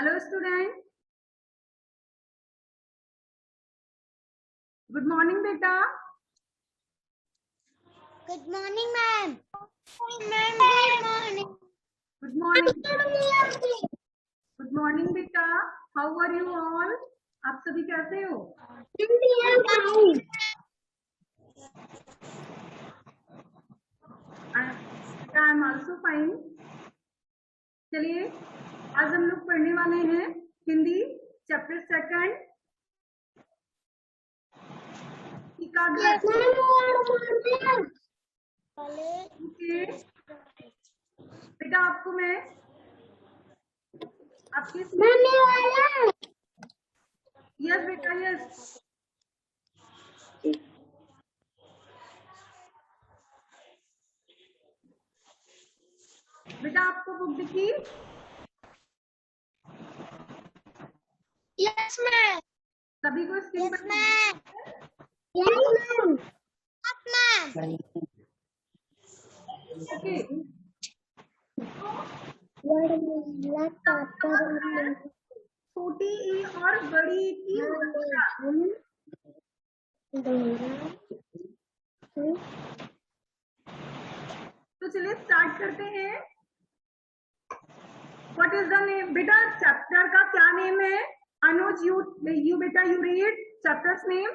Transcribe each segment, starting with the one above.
Hello student, good morning बेटा। Good morning ma'am. Ma'am good morning. Good morning. Good morning बेटा। How are you all? आप सभी कैसे हो? बेटा आई एम ऑल्सो फाइन। चलिए आज हम लोग पढ़ने वाले हैं हिंदी चैप्टर सेकंड का घर। बेटा आपको मैं आपकी यस बेटा यस बेटा आपको बुक दिखी? Yes ma'am. सभी को स्क्रीन यस पर ma'am. Yes ma'am. Ma'am okay. छोटी ई और बड़ी ई की होलिका। तो चलिए स्टार्ट करते हैं। What is the name? बेटा चैप्टर का क्या नेम है? अनुज यू बेटा यू रीड चैप्टर्स नेम।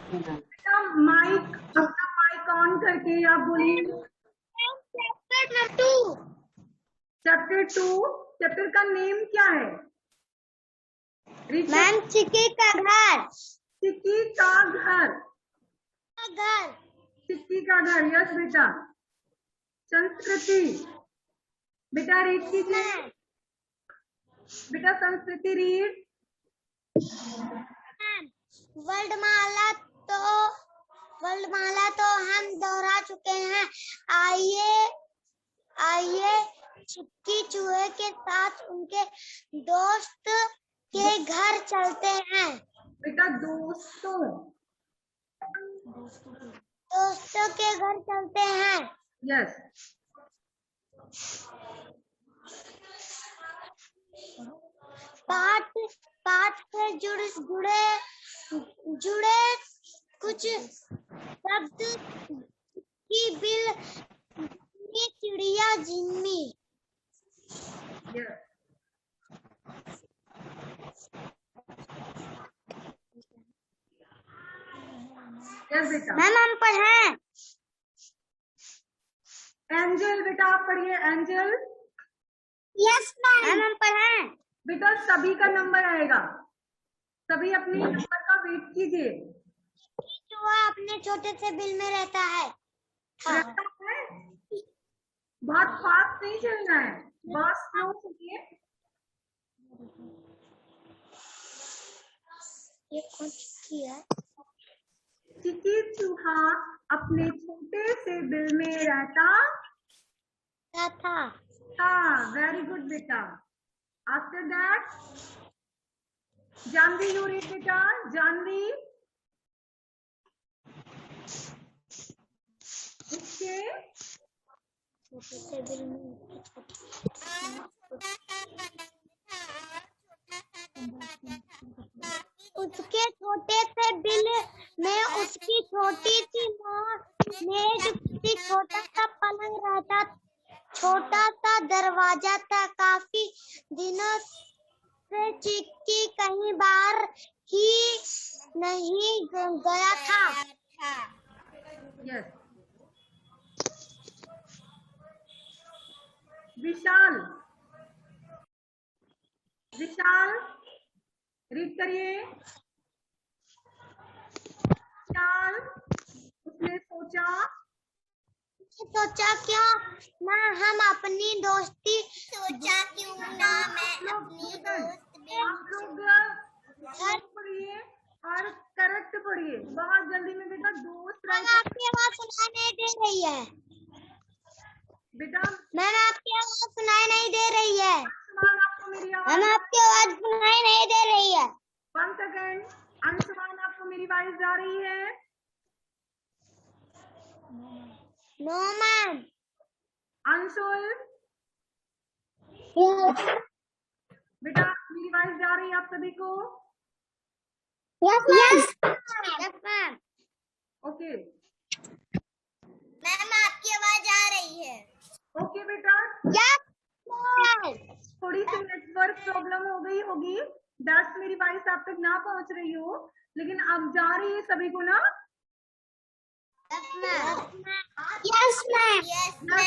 बेटा माइक अपना माइक ऑन करके आप बोलिए। चैप्टर 2। चैप्टर 2। चैप्टर का नेम क्या है? मैम चिक्की का घर। चिक्की का घर। घर। चिक्की का घर यस बेटा। संस्कृति बेटा रीड कीजिए। बेटा संस्कृति रीड। वर्णमाला तो हम दोहरा चुके हैं। आइए चिक्की चूहे के साथ उनके दोस्त के घर चलते हैं। बेटा दोस्तों के घर चलते हैं। यस। पाठ से जुड़े कुछ शब्द की बिल चिड़िया जिम्मी। यस बेटा। मैम हम पढ़ें। एंजल बेटा आप पढ़िए एंजल। यस मैम हम पढ़ें। बेटा सभी का नंबर आएगा, सभी अपने नंबर का वेट कीजिए। चूहा अपने छोटे से बिल में रहता है। बहुत फास्ट नहीं चलना है, बहुत स्लो चलिए। ये कौन चिक्की है? चिक्की चूहा अपने छोटे से बिल में रहता था। वेरी गुड बेटा। After that Janvi you read बेटा। जानवी उसके छोटे से बिल में उसके छोटे से बिल में उसकी छोटी सी मेज, छोटा सा पलंग रहता, छोटा सा दरवाजा था। काफी दिनों से चिक्की कहीं बाहर ही नहीं गया था। यस। विशाल विशाल रीड करिए। विशाल उसने सोचा क्यों ना हम अपनी दोस्ती क्यों ना मैं अपनी आप लोग पढ़िए और करेक्ट पढ़िए बहुत जल्दी में बेटा। दोस्त आपकी आवाज सुनाई नहीं दे रही है बेटा। मैम आपकी आवाज सुनाई नहीं दे रही है। आपको मेरी मैम आपकी आवाज सुनाई नहीं दे रही है। 1 सेकेंड। अंशुमान आपको मेरी आवाज आ रही है? No ma'am. अंशुल Yes. बेटा मेरी वॉइस जा रही है आप सभी को? Yes, ma'am. Yes, ma'am. Okay ma'am आपकी आवाज आ रही है। ओके बेटा, Yes, ma'am. थोड़ी सी नेटवर्क प्रॉब्लम हो गई होगी, दैट्स मेरी वॉइस आप तक ना पहुंच रही हो, लेकिन अब जा रही है सभी को ना? Yes, ma'am. Yes, ma'am. Yes, ma'am.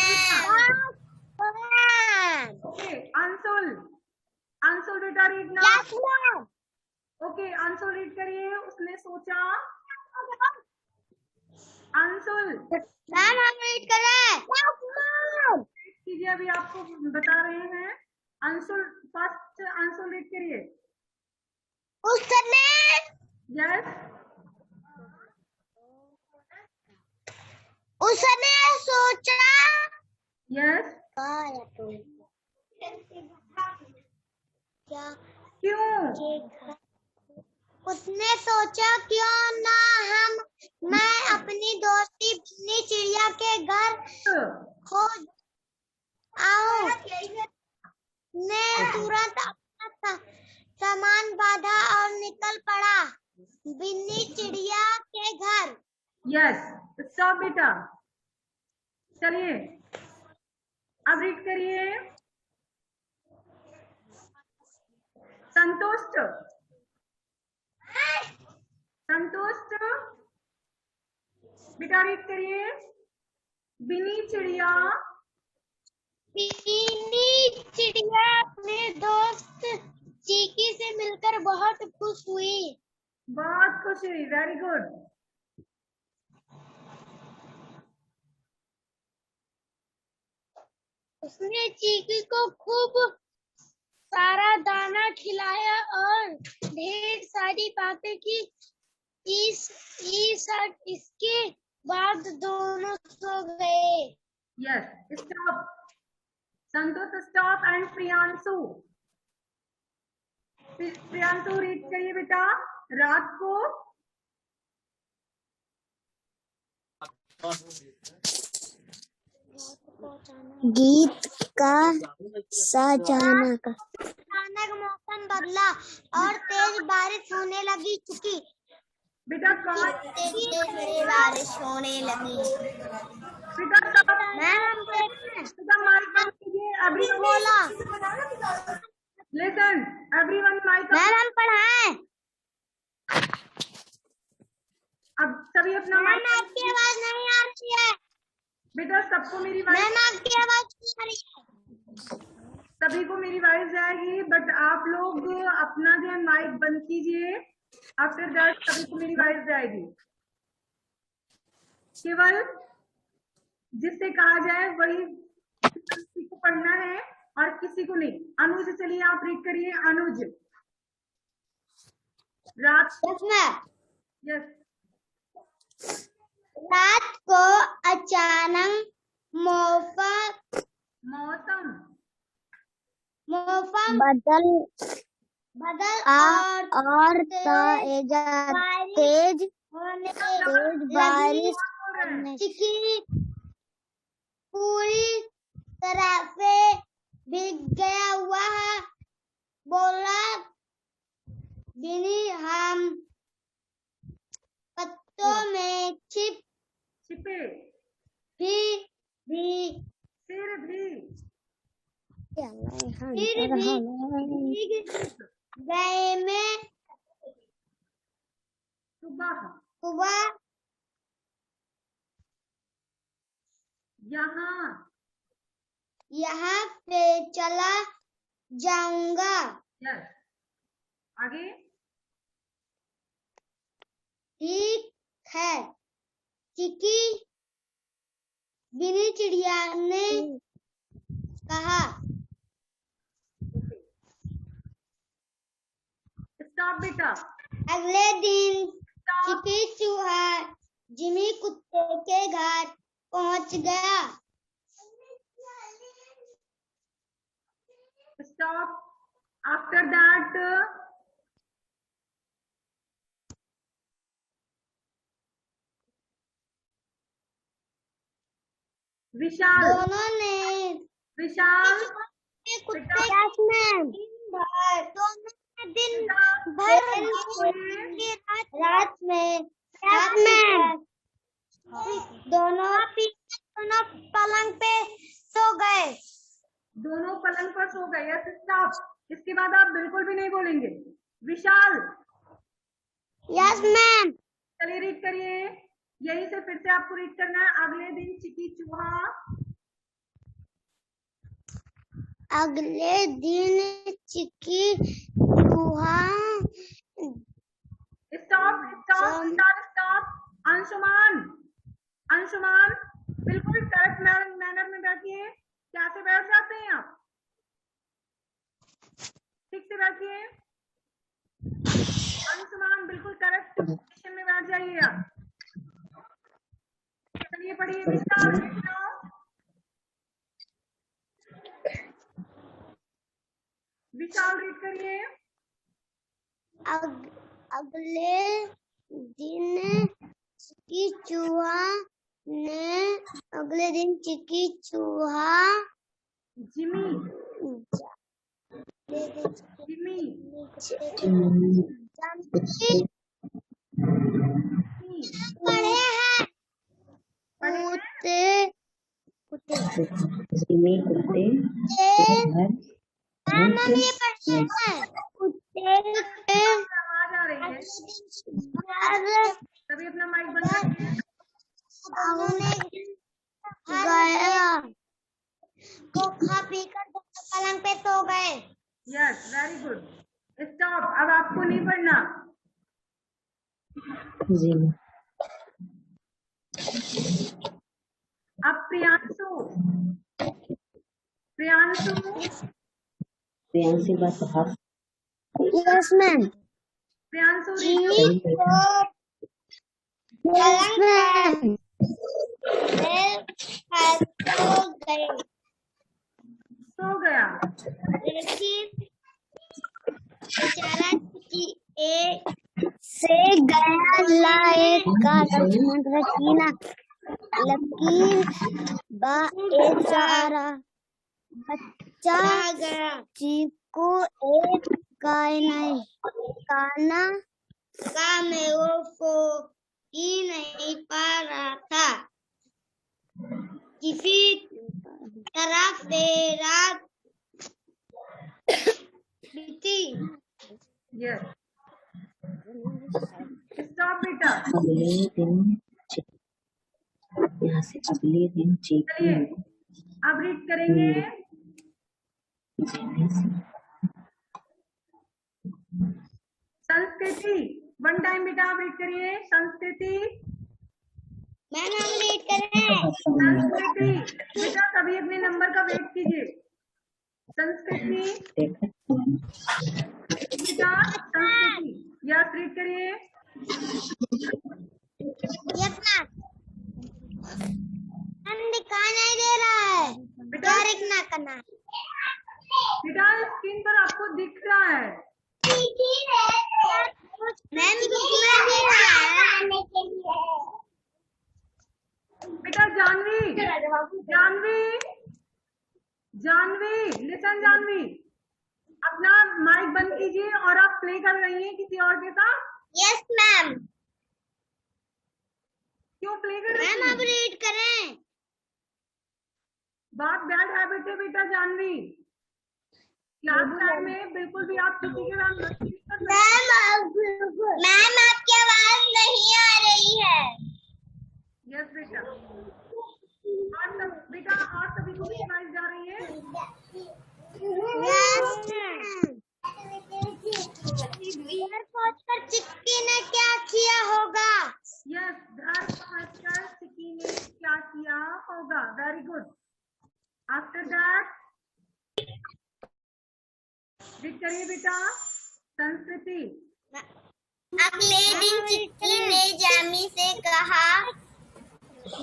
ma'am. Okay Anshul, Anshul बेटा रीड ना। Yes, ma'am. Okay Anshul read करिए। उसने सोचा, अंशुल मैम हम रीड कर रहे हैं। Yes, ma'am. कीजिए, अभी आपको बता रहे हैं। अंशुल फर्स्ट अंशुल रीड करिए। उसने यस उसने सोचा यस क्या क्यों? उसने सोचा क्यों ना मैं अपनी दोस्ती बिल्ली चिड़िया के घर हो आऊं। ने तुरंत अपना सामान बांधा और निकल पड़ा बिल्ली चिड़िया के घर। यस स्टॉप बेटा, चलिए अब रीड करिए। संतुष्ट, संतुष्ट बेटा रीड करिए। बिनी चिड़िया बिल्ली चिड़िया अपने दोस्त चीकी से मिलकर बहुत खुश हुई। बहुत खुश हुई, वेरी गुड। उसने चीकी को खूब सारा दाना खिलाया और ढेर सारी बातें की। इसके बाद दोनों सो गए। Yes stop, Santosh stop and Priyanshu, Priyanshu read करिए बेटा। रात को गीत का अचानक मौसम बदला और तेज बारिश होने लगी। चुकी बेटा कौन तेज बारिश होने लगी। बेटा मैम माइक बंद कीजिए, एवरीवन बोला लिसन, एवरीवन माइक। मैम हम पढ़ाएं। अब सभी अपना मैम माइक। आपकी आवाज नहीं आ रही है। बेटा सबको मेरी मैम वॉइस, आपकी आवाज नहीं आ रही है। सभी को मेरी वॉइस जाएगी, बट आप लोग अपना जो है माइक बंद कीजिए। आफ्टर दैट सभी को मेरी वॉइस जाएगी। केवल जिससे कहा जाए वही किसी को पढ़ना है और किसी को नहीं। अनुज चलिए आप रीड करिए। अनुज रात यस रात को अचानक मौसम बदल और तेज बारिश चिकी पूरी तरह से भीग गया हुआ है। बोला बिनी हम पत्तों में छिपे भी फिर भी भीग गए में सुबह यहाँ से चला जाऊंगा। यस आगे ठीक है चिकी बिनी चिड़िया ने कहा। स्टॉप बेटा। अगले दिन चिकी चूहा जिमी कुत्ते के घर पहुंच गया। स्टॉप आफ्टर दैट विशाल दोनों ने विशाल कुत्ते यस मैम दिन भर रात में यस मैम दोनों पलंग पे सो गए। दोनों पलंग पर सो गए। Yes stop. इसके बाद आप बिल्कुल भी नहीं बोलेंगे। विशाल यस मैम चलिए रीड करिए। यहीं से फिर से आपको रीड करना है। अगले दिन चिकी चूहा अगले दिन चिकी चूहा stop stop stop stop. Anshuman Anshuman बिल्कुल करेक्ट मैनर में बैठिए। कैसे बैठ जाते हैं आप? ठीक से बैठिए। अंशुमान बिल्कुल करेक्ट पोजीशन में बैठ जाइए आप। चलिए पढ़िए विशाल। विशाल रीड करिए। अगले दिन चिकी चूहा जिमी पढ़े हैं कुत्ते मैम ये पढ़े हैं कुत्ते आवाज आ रही है। तभी अपना माइक बंद करिए। गया को खा पी कर पलंग पे सो गए। Yes very good. स्टॉप। अब आपको नहीं पढ़ना। जी अब प्रियांशु प्रियांशी बात half yes ma'am Priyanshu yes ma'am so गया। बेचारा से गया लाए का लक्ष्मण रखीना लकीर बेचारा बच्चा चीकू एक काना का में वो ही नहीं पा रहा था। किसी तरह से रात बीती। यस स्टॉप बेटा। अगले दिन यहाँ से अगले दिन चीकू चलिए अब रीड करेंगे। संस्कृति वन टाइम बेटा आप रीड करिए। संस्कृति मैम हम रीड करें। संस्कृति बेटा सभी अपने नंबर का वेट कीजिए। संस्कृति बेटा संस्कृति यस रीड करिए। यस मैम दिखाई नहीं दे रहा है बेटा लिखना करना बेटा स्क्रीन पर आपको दिख रहा है। मैम दिखना दे रहा है बेटा जानवी लिसन जानवी अपना माइक बंद कीजिए और आप प्ले कर रही हैं किसी और के साथ। यस मैम क्यों प्ले कर रही मैम हैं? अब रीड करें। बहुत बैड हैबिट है बेटा जानवी। क्लास टाइम में बिल्कुल भी आप किसी के साथ मस्ती नहीं कर सकते। मैम आपकी आवाज नहीं आ रही है। यस बेटा और सब बेटा और सभी को भी आवाज जा रही है। घर पहुंचकर चिक्की ने क्या किया होगा। यस घर पहुंचकर चिकी ने क्या किया होगा। Very good. After that read करिए बेटा। संस्कृति अगले दिन चिक्की ने जैमी से कहा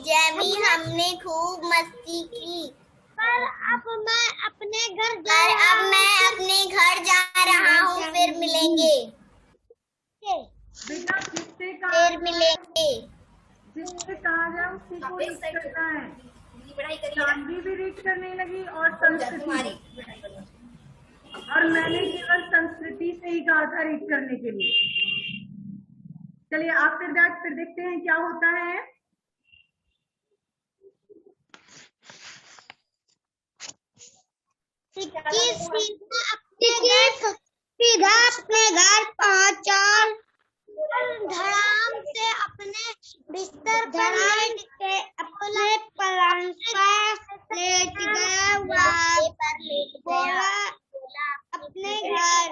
जैमी हमने खूब मस्ती की पर अब मैं अपने घर जा रहा हूँ फिर मिलेंगे। बेटा जिससे कहा जाए उसी को रीड करना है। जानवी भी रीड करने लगी और संस्कृति, और मैंने केवल संस्कृति से ही कहा था रीड करने के लिए। चलिए आफ्टर दैट फिर देखते हैं क्या होता है। सीधा अपने घर पहुंचा, धड़ाम से अपने बिस्तर पर लेट के अपने पलंग पर लेट गया। बोला अपने घर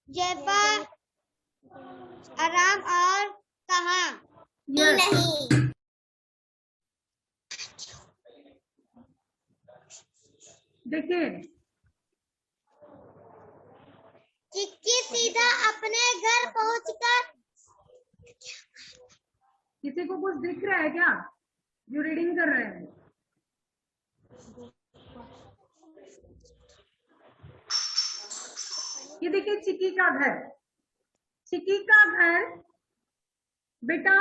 जैफा आराम और कहा नहीं। देखिए चिक्की सीधा अपने घर पहुंचकर, किसी को कुछ दिख रहा है क्या जो रीडिंग कर रहे हैं? ये देखिए चिक्की का घर, चिक्की का घर बेटा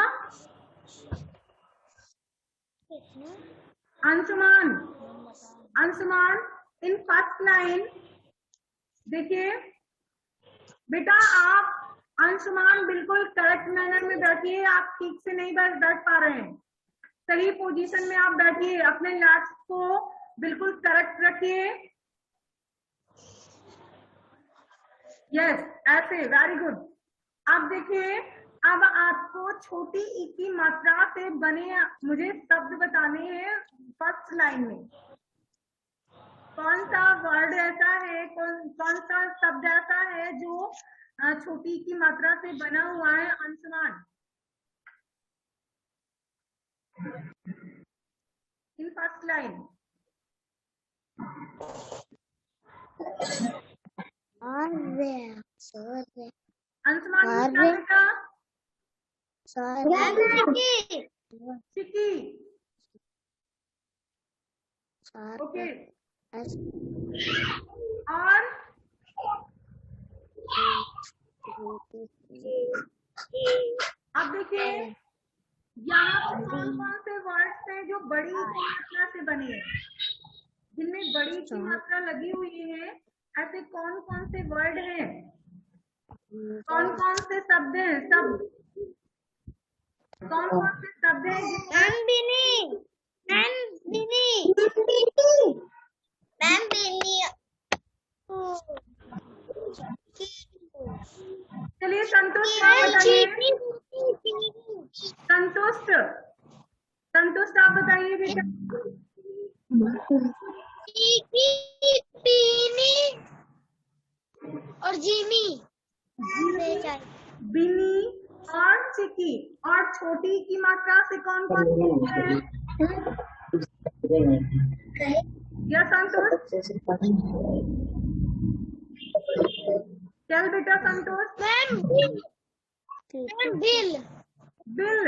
Anshuman, Anshuman in first line देखिए बेटा, आप अंशुमान बिल्कुल करेक्ट मैनर में बैठिए। आप ठीक से नहीं बैठ पा रहे हैं, सही पोजीशन में आप बैठिए, अपने लैग्स को बिल्कुल करेक्ट रखिए। यस ऐसे, वेरी गुड। अब देखिए अब आपको छोटी ई की मात्रा से बने मुझे शब्द बताने हैं। फर्स्ट लाइन में कौन सा वर्ड ऐसा है, कौन सा शब्द ऐसा है जो छोटी की मात्रा से बना हुआ है? Anshuman in first line Anshuman क्या बेटा? चिक्की, ओके। और अब देखिए यहाँ पर कौन कौन से वर्ड्स हैं जो बड़ी की मात्रा से बने हैं, जिनमें बड़ी की मात्रा लगी हुई है? ऐसे कौन कौन से वर्ड हैं, कौन कौन से शब्द हैं? शब्द कौन कौन से शब्द हैं? चलिए संतुष्ट आप बताइए। संतुष्ट, संतुष्ट आप बताइए बेटा। और जीमी, बिनी और चिक्की। और छोटी की मात्रा से कौन कौन है? या संतोष? चल बेटा Santosh. Bill, bill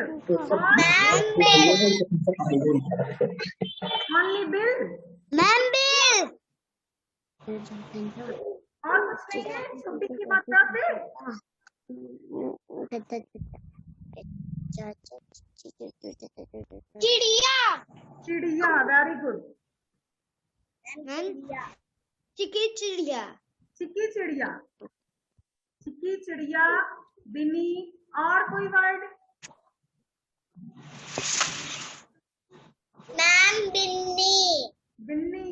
only bill, ma'am bill. और कुछ नहीं है छोटी की मात्रा से? चिड़िया, चिड़िया, वेरी गुड। चिकी चिड़िया, चिक्की चिड़िया, चिक्की चिड़िया, बिनी। और कोई वर्ड? मैम बिन्नी, बिन्नी,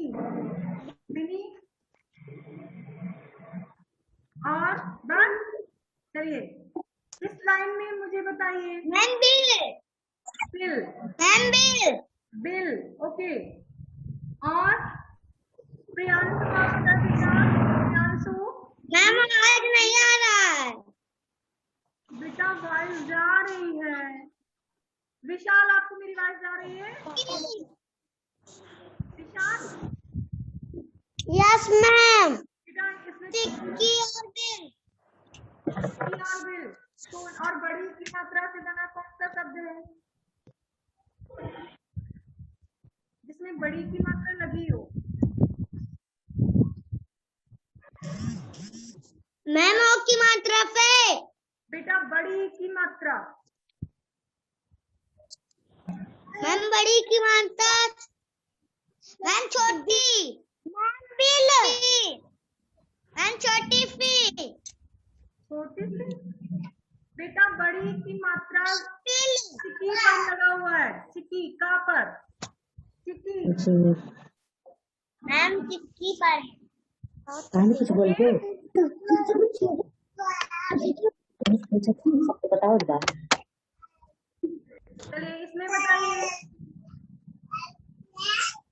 बिनी और बस। चलिए इस लाइन में मुझे बताइए। Ma'am bill, bill, ma'am bill, bill, okay. और प्रियांशु का बता दीजिएगा। प्रियांशु मैम आवाज नहीं आ रहा है। बेटा आवाज जा रही है। विशाल आपको मेरी आवाज जा रही है? विशाल, यस मैम। बेटा इसमें चिक्की और बिल, चिक्की और बिल और बड़ी की मात्रा से बना कौन सा शब्द है जिसमें बड़ी की मात्रा लगी हो? मैम ओ की मात्रा पे। बेटा बड़ी की मात्रा, मैम बड़ी की मात्रा, मैम छोटी, मैम बिल, मैम छोटी फी, छोटी सी। बेटा बड़ी की मात्रा बिल, चिकी पर लगा हुआ है, चिकी का पर, चिकी। जी मैम चिक्की पर। कहानी कुछ बोल दो सबको बताओ एक बार। चलिए इसमें बताइए,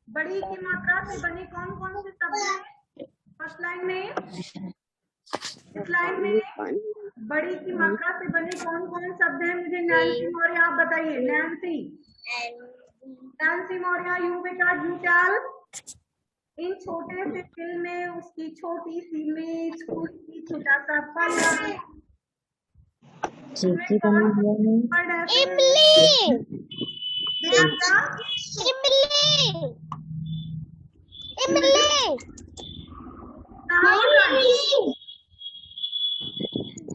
बड़ी की मात्रा से बने कौन कौन से शब्द हैं? फर्स्ट लाइन में, इस लाइन में बड़ी की मात्रा से बने कौन कौन शब्द हैं? मुझे नैन्सी मौर्य आप बताइए। नैन्सी, नैन्सी मौर्य, यू बेटा यू टेल। इन छोटे से दिल में उसकी छोटी सी मेज, कुर्सी, छोटा सा पलंग, चिक्की का नाम हुआ है इमली, बेटा इमली, इमली,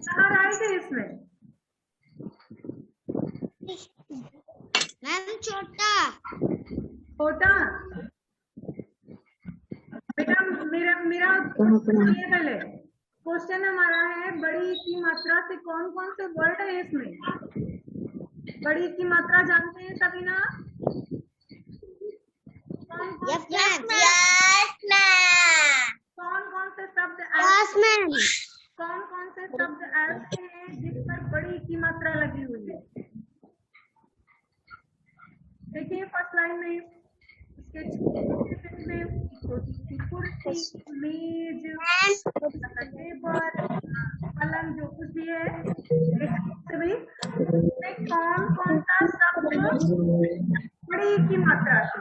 कहाँ राइट है इसमें? मैम छोटा, छोटा। बेटा मेरा मेरा सुनिए पहले, क्वेश्चन हमारा है बड़ी की मात्रा से कौन कौन से वर्ड है इसमें? बड़ी की मात्रा जानते हैं सभी ना? कौन कौन यस मैम, यस मैम, कौन कौन से शब्द यस मैम, कौन कौन से शब्द ऐसे हैं जिस पर बड़ी की मात्रा लगी हुई है? देखिए फर्स्ट लाइन में इसके छोटी सी कुर्सी, मेज, टेबल, पलंग, जो कुछ भी है, सभी में कौन कौन सा शब्द बड़ी की मात्रा से?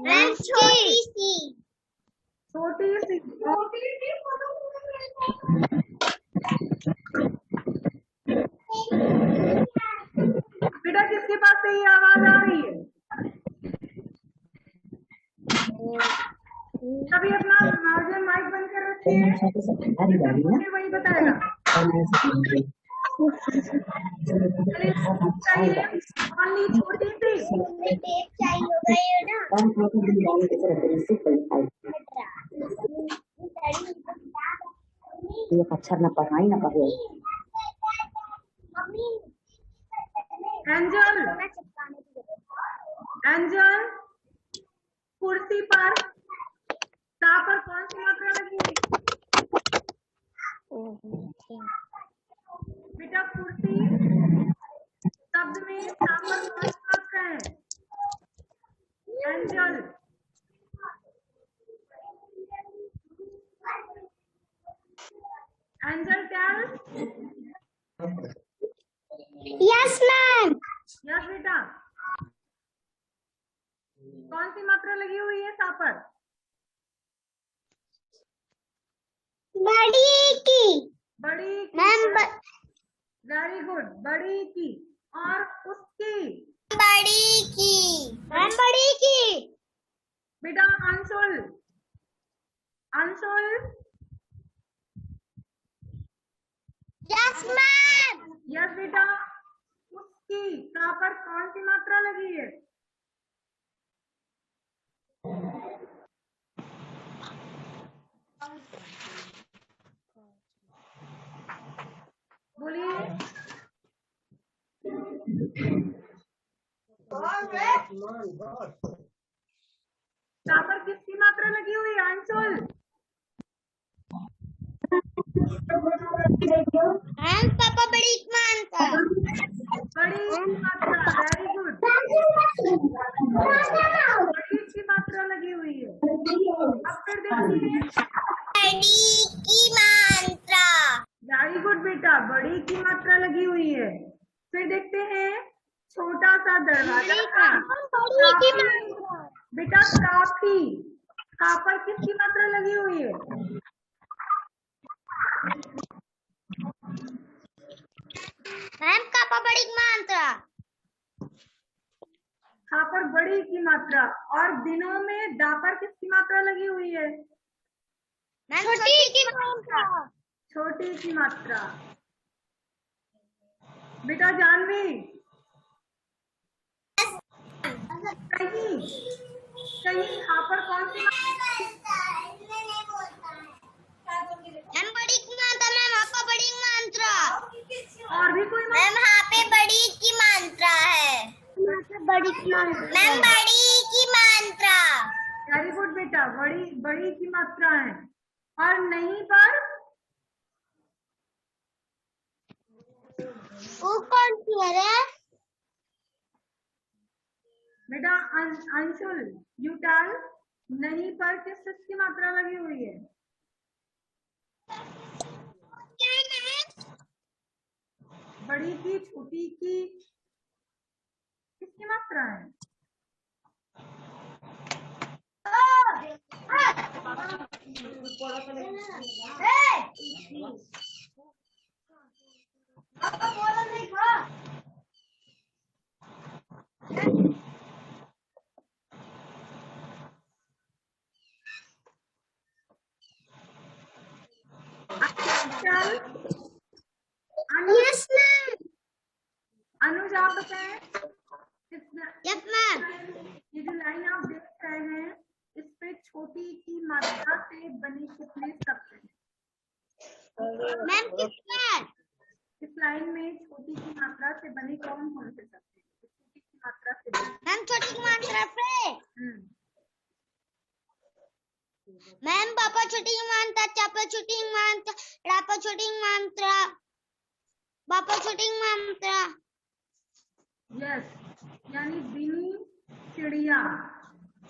मैम छोटी सी, छोटी सी। बेटा किसके पास से ये आवाज आ रही है? सभी अपना माइक बंद कर रखिए, मुझे वही बताएगा। अन्नी छोटी सी, ये अक्षर ना पढ़ाई ना पढ़े। एंजल, एंजल कुर्सी पर ता पर कौन सी मात्रा लगी है? बेटा कुर्सी शब्द में ता पर कौन सी मात्रा है? Angel, Angel tell. Yes ma'am, yes बेटा, कौन सी मात्रा लगी हुई है ता पर? बड़ी की, बड़ी की। मैम वेरी गुड, बड़ी की। और उसकी, बड़ी की, मैम बड़ी की, बेटा Anshul, Anshul. Yes ma'am, yes बेटा, उसकी ता पर कौन सी मात्रा लगी है? बोलिए। ता पर किसकी मात्रा लगी हुई है अंशुल? मैम पापा बड़ी मानता, बड़ी की मात्रा, वेरी गुड, बड़ी की मात्रा लगी हुई है। अब फिर देखिए, बड़ी की मात्रा, वेरी गुड बेटा, बड़ी की मात्रा लगी हुई है। फिर देखते हैं छोटा सा दरवाजा था, बड़ी की मात्रा, बेटा काफी, का पर किसकी मात्रा लगी हुई है? मैम पापा बड़ी मात्रा, का पर बड़ी की मात्रा। और दिनों में दा पर किसकी मात्रा लगी हुई है? मैम छोटी की मात्रा, छोटी की मात्रा। बेटा जानवी, कहीं कहीं यहाँ पर कौन सी मैम बड़ी की मात्रा, मैम आपका बड़ी मात्रा, और भी कोई मैम यहाँ पे बड़ी की मात्रा है, बड़ी की मात्रा, मैम बड़ी की मात्रा, वेरी गुड बेटा, बड़ी बड़ी की मात्रा है। और नहीं पर वो कौन सी है बेटा अंशुल, यू टेल, नहीं पर किस की मात्रा लगी हुई है? बड़ी की, छोटी की, किसकी मात्रा है? अनुज आप बताएं, यस मैम, ये जो लाइन आप देख रहे हैं, इस पे छोटी की मात्रा से बने कितने शब्द हैं? मैम कितना, इस लाइन में छोटी की मात्रा से बने कौन कौन से शब्द हैं? छोटी की मात्रा से बने। मैम छोटी की मात्रा पे, मैम पापा छोटी की मात्रा, चापा छोटी की मात्रा, रापा छोटी की मात्रा, पापा छोटी की मात्रा, यस, यानी बिनी चिड़िया।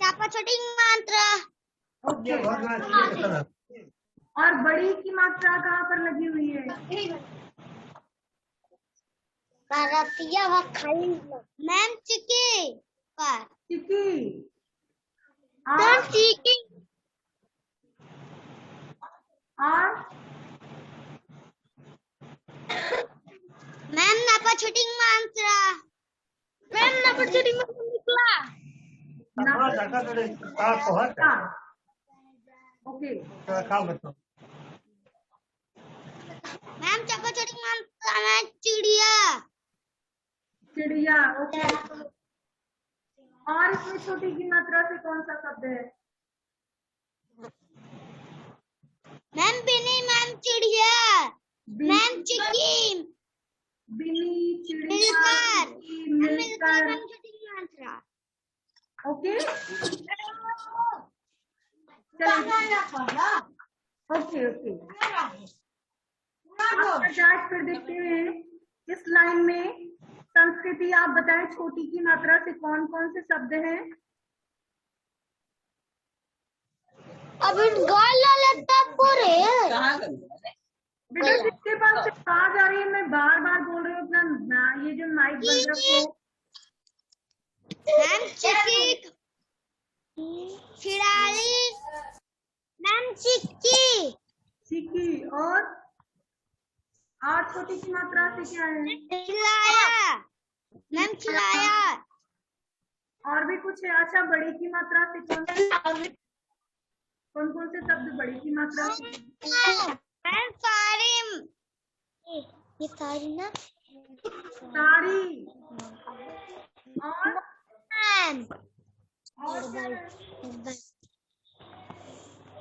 चापा छोटी की मात्रा, ओके। और बड़ी की मात्रा कहाँ पर लगी हुई है? मैम चिकी पर, चिकी। मैम चिकी, और मैम नापा छोटी की मात्रा, मैम नापा छोटी की मात्रा निकला, ओके। मैम चापा छोटी की मात्रा, मैम चिड़िया, चिड़िया, ओके। और इसमें छोटी की मात्रा से कौन सा शब्द है? मैम बिनी, मैम चिड़िया, मैम चिकी, बिनी, चिड़िया, मिलकर, चिकी, मिलकर, मैम छोटी की मात्रा, ओके। Okay okay. फिर देखते हैं इस लाइन में संस्कृति, आप बताएं छोटी की मात्रा से कौन कौन से शब्द हैं? अब पूरे बेटा जिसके पास से आवाज आ रही है, मैं बार बार बोल रही हूँ, अपना ये जो माइक बंद रखो। मैम चिकी, खिलाड़ी, मैम चिक्की, चिकी, और छोटी की मात्रा से क्या है? खिलाया, मैम खिलाया, और भी कुछ है? अच्छा, बड़ी की मात्रा से कौन कौन से शब्द बड़ी की मात्रा से? मैम सारी, ये सारी ना, साड़ी, और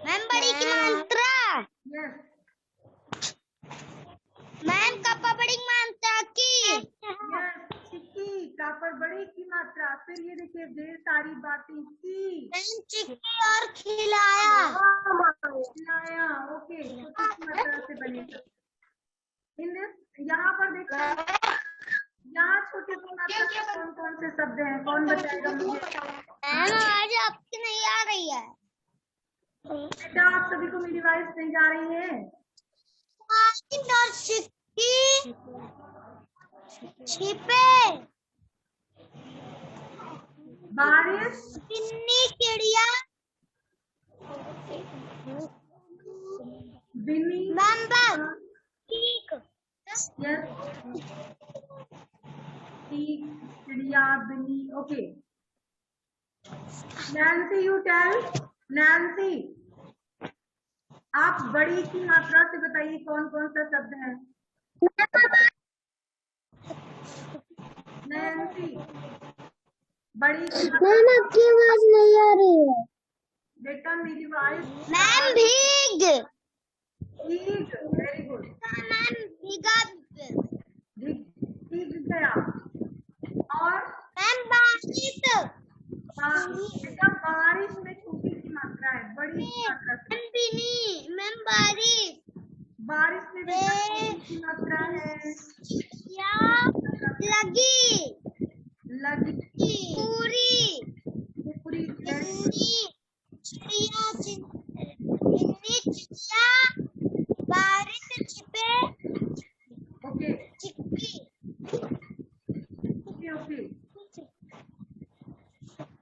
मैम बड़ी की मात्रा, यस, मैम कपा बड़ी की मात्रा की, यस, चिक्की का पर बड़ी की मात्रा। फिर ये देखिए, ढेर सारी बातें की, मैम चिक्की और खिलाया, खिलाया, ओके। छोटी की मात्रा से बने इन दिस। यहाँ पर देखो, यहाँ छोटी की मात्रा से कौन कौन से शब्द हैं? कौन बताएगा मुझे? मैम आवाज आपकी नहीं आ रही है, बेटा आप सभी को मेरी आवाज नहीं जा रही है? और चिक्की, छिपे, बारिश, बिन्नी चिड़िया, बिनी, मैम ठीक, यस, ठीक, चिड़िया, Bini, okay. Nancy, you tell. Nancy, आप बड़ी की मात्रा से बताइए कौन कौन सा शब्द है? नैन्सी, बड़ी की मैम आपकी आवाज नहीं आ रही है। बेटा मेरी वॉइस मैम भीग। ठीक, वेरी गुड, मैम भीगा। ठीक गया। और मैम बारिश। बेटा बारिश में छोटी की मात्रा है, बड़ी की मात्रा से। मैम बिनी। मैम बारिश। बारिश में बेटा छोटी की मात्रा है, क्या लगी। लगी, पूरी। पूरी, चिड़िया चिड़िया बारिश छिपे ओके चिप्पी। Okay okay.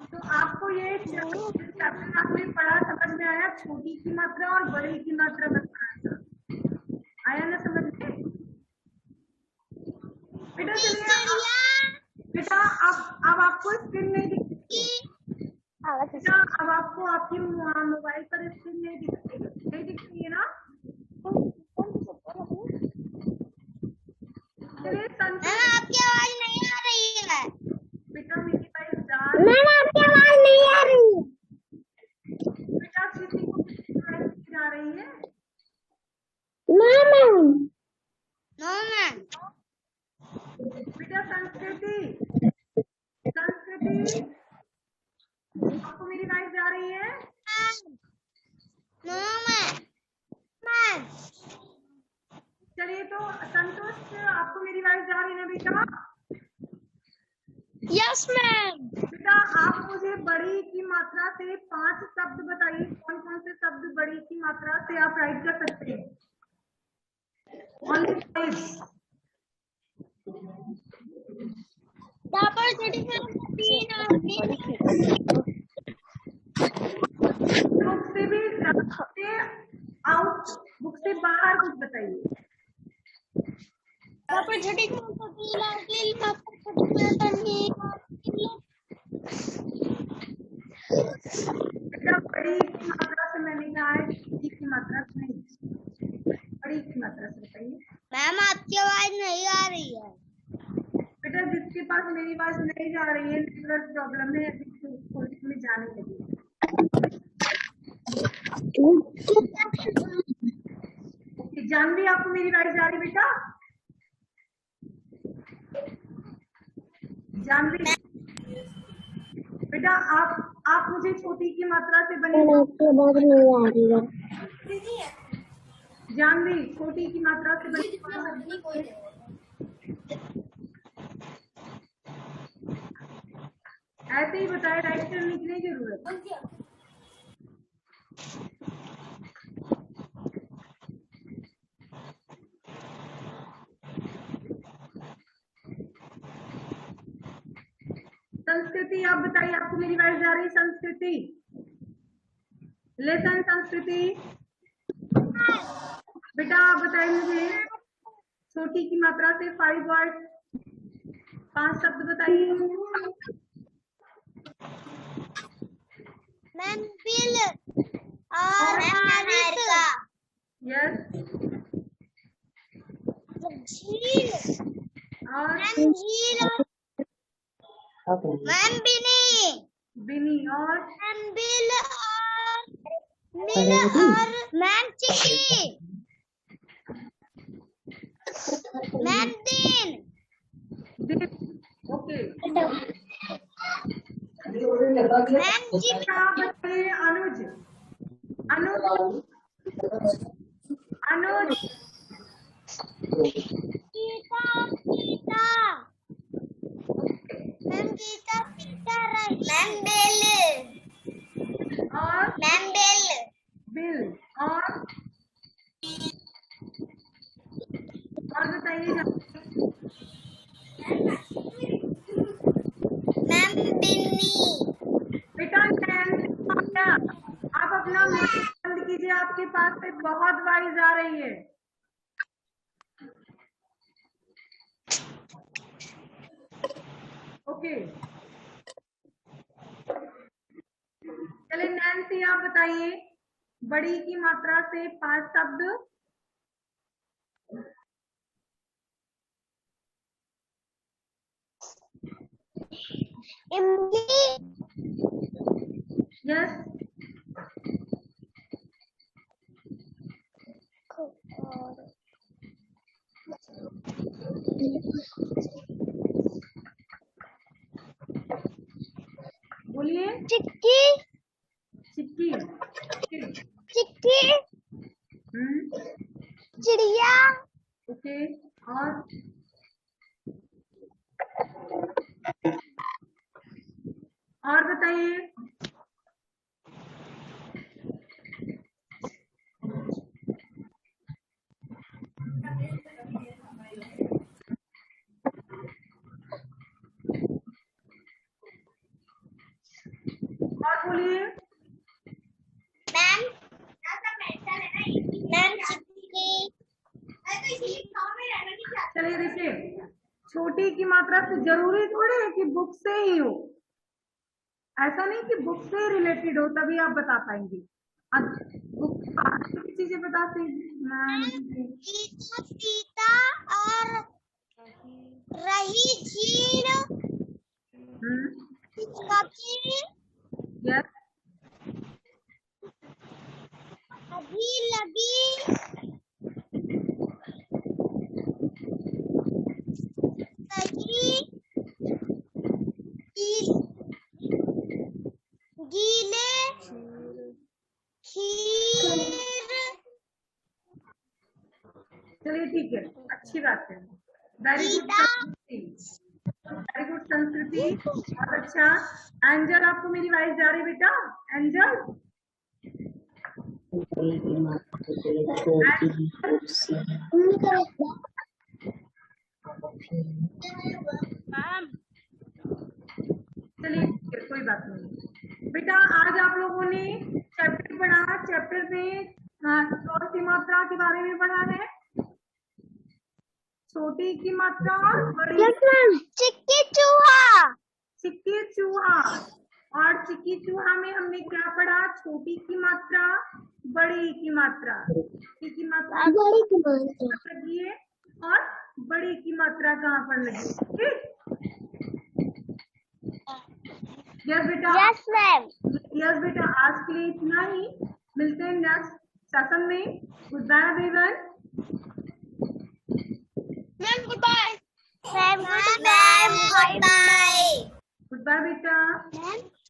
तो आपको ये चैप्टर आपने पढ़ा, समझ में आया? छोटी की मात्रा और बड़ी की मात्रा बताना था, आया ना समझ में? बेटा चलिए बेटा अब आपको स्क्रीन नहीं दिखती बेटा, अब आपको आपकी मोबाइल पर स्क्रीन नहीं दिखती है ना? चलिए मैम आपकी आवाज नहीं आ रही है। बेटा मेरी वाइफ जा मैम आपकी आवाज नहीं आ रही है। बेटा किसी को जा रही है? Ma'am no ma'am. बेटा संस्कृति आपको मेरी वाइफ जा रही है? No ma'am. मैम चलिए तो संतोष आपको मेरी वाइफ जा रही है ना बेटा? Yes ma'am. बेटा आप मुझे बड़ी की मात्रा से 5 शब्द बताइए, कौन कौन से शब्द बड़ी की मात्रा से आप राइट कर सकते हैं? Only 5। बुक से भी आउट, बुक से बाहर कुछ बताइए। बेटा बड़ी की मात्रा से मैंने कहा है, छोटी की मात्रा से नहीं, बड़ी की मात्रा से बताइए। मैम आपकी आवाज नहीं आ रही है। बेटा जिसके पास मेरी आवाज नहीं जा रही है, नेटवर्क प्रॉब्लम है, अभी थोड़ी में जाने लगी। जानवी आपको मेरी आवाज जा रही बेटा? जानवी बेटा आप मुझे छोटी की मात्रा से बनी आपकी आवाज नहीं आ रही है। जानवी छोटी की मात्रा से बनी ऐसे ही बताए, राइट करने की नहीं जरूरत। संस्कृति आप बताइए, आपको मेरी आवाज जा रही है? संस्कृति लेसन संस्कृति बेटा आप बताइए मुझे छोटी की मात्रा से 5 वर्ड, 5 शब्द बताइए। मैम बिल और अमेरिका। यस झील और झील। मैम बिनी और मैम बिल और मिल और मैम चिकी। मैम दिन। ओके मैम जी। आप बताइए अनुज अनुज अनुज गीता गीता। मैम गीता पीता रही। मैम बेल और मैम बेल बिल और बताइए मैम बिन्नी। बेटा आप अपना बंद कीजिए, आपके पास से बहुत वाइज आ रही है। ओके चलिए नैन्सी आप बताइए बड़ी की मात्रा से 5 शब्द। इमली, यस, बोलिए। चिक्की, चिक्की, चिक्की, चिड़िया, ओके, और बताइए। और बोलिए। मैम, मैम चिक्की, चलिए देखिए, छोटी की मात्रा से जरूरी थोड़ी है कि बुक से ही हो, ऐसा नहीं कि बुक से रिलेटेड हो तभी आप बता पाएंगे। अब बुक की चीजें बताते हैं। सीता और रही झील, कभी यस, अभी लगी, सही, गीले, खीर, चलिए ठीक है, अच्छी बात है। वेरी गुड संस्कृति, वेरी गुड संस्कृति, बहुत अच्छा। एंजल, आपको मेरी वाइस जा रही बेटा? एंजल, चलिए ठीक है, कोई बात नहीं बेटा। आज आप लोगों ने चैप्टर पढ़ा, चैप्टर में छोटी की मात्रा के बारे में पढ़ा है, छोटी की मात्रा और बड़ी। चिक्की चूहा, चिक्की चूहा, और चिक्की चूहा में हमने क्या पढ़ा? छोटी की मात्रा, बड़ी की मात्रा। छोटी की मात्रा बड़ी की मात्रा, लगी है और बड़ी की मात्रा कहाँ पर लगी है, ठीक? यस बेटा, यस मैम, यस बेटा, आज के लिए इतना ही। मिलते हैं नेक्स्ट सेशन में। Good bye everyone. Ma'am good bye, ma'am good bye, good bye बेटा। मैम